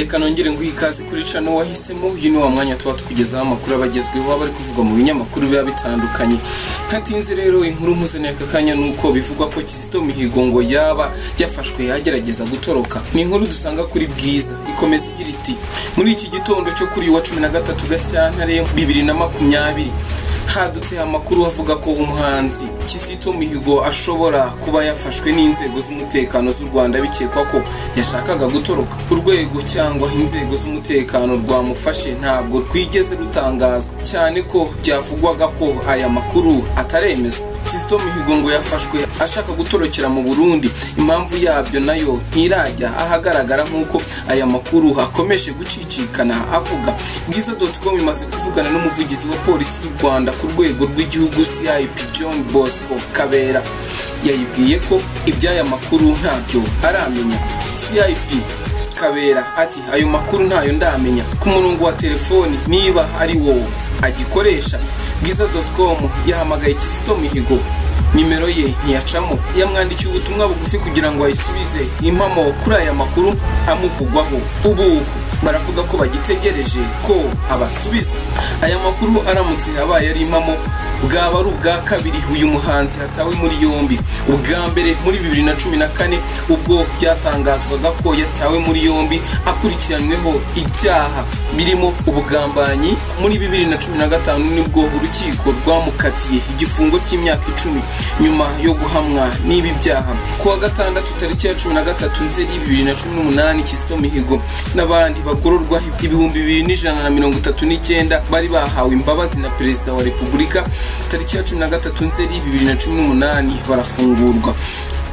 Reka nongere nguhe ikaze kuri channel wahisemo. Uyu ni wa mwanya tuba tukugezaho amakuru abagezweho abari kuvugwa mu binyamakuru biba bitandukanye. Ntatinze rero inkuru mpuzane aka kanya nuko bivugwa ko Kizito Mihigo ngo yaba yafashwe yagerageza gutoroka. Ni inkuru dusanga kuri Bwiza ikomeza igira iti muri iki gitondo cyo kuri wa 13 Gashyantare 2020 hadutse amakuru avuga ko umuhanzi Kizito Mihigo ashobora kuba yafashwe n'inzego z'umutekano z'u Rwanda bikekwa ko yashakaga gutoroka. Urwego cyangwa inzego z'umutekano rwamufashe ntabwo rwigeze rutangazwa cyane ko byavugwaga ko aya makuru ataremezwa. Kizito Mihigo ngo yafashwe ashaka gutorokera mu Burundi, impamvu yabyo nayo ntirajya ahagaragara nkuko aya makuru akomeje gucicikana avuga. Bwiza.com imaze kuvugana n'umuvugizi wa polisi y'u Rwanda ku rwego rw'igihugu CIP John Bosco Kabera, yayibwiye ko iby'aya makuru ntabyo aramenya. CIP Kabera ati ayo makuru ntayo ndamenya ku murongo wa telefoni niba ari wowe agikoresha. Bwiza.com yahamagaye Kizito Mihigo, nimero ye ntiyacamo, yamwandikiye ubutumwa bugufi kugira ngo ayisubize impamo kuri aya makuru amuvugwaho. Ubu baravuga ko bagitegereje ko abasubiza. Aya makuru aramutse yabaye ari impamo bwaba ari ubwa kabiri uyu muhanzi hatawe muri yombi. Ubwa mbere muri 2014 ubwo byatangazwaga ko yatawe muri yombi akurikiranyweho ibyaha birimo ubugambanyi. Muri 2015 nibwo urukiko rwamukatiye igifungo cy'imyaka 10 nyuma yo guhamwa n'ibi byaha. Ku wa gatandatu tariki ya 13 Nzeri 2018 Kizito Mihigo n'abandi bagororwa 2139 bari bahawe imbabazi na Perezida wa Repubulika. Tariki ya 13 Nzeri 2018 barafungurwa.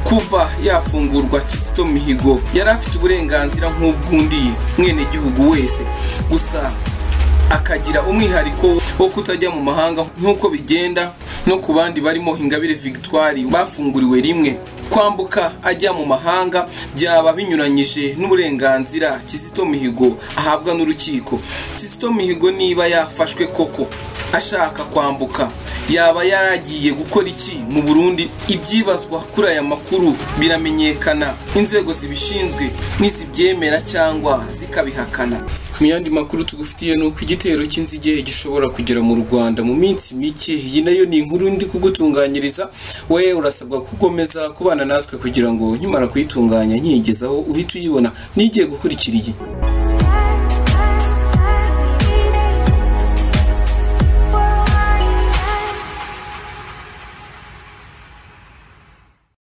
Kuva yafungurwa Kizito Mihigo yari afite uburenganzira nk'ubwundi mwene gihugu wese, gusa akagira umwihariko wo kutajya mu mahanga nk'uko bigenda no ku bandi barimo Ingabire Victoire bafunguriwe rimwe. Kwambuka ajya mu mahanga byaba binyuranyije n'uburenganzira Kizito Mihigo ahabwa n'urukiko. Kizito Mihigo niba yafashwe koko ashaka kwambuka, yaba yaragiye gukora iki mu Burundi? Ibyibazwa kuri aya makuru biramenyekana, inzego zibishinzwe nizibyemera cyangwa zikabihakana. Mu yandi makuru tugufitiye nuko igitero cy'inzige gishobora kugera mu Rwanda mu minsi mike. Iyi nayo ni inkuru ndi kugutunganyiriza, wewe urasabwa gukomeza kubana natwe kugira ngo nkimara kuyitunganya nyigezaho uhite uyibona nigiye gukurikira iyi.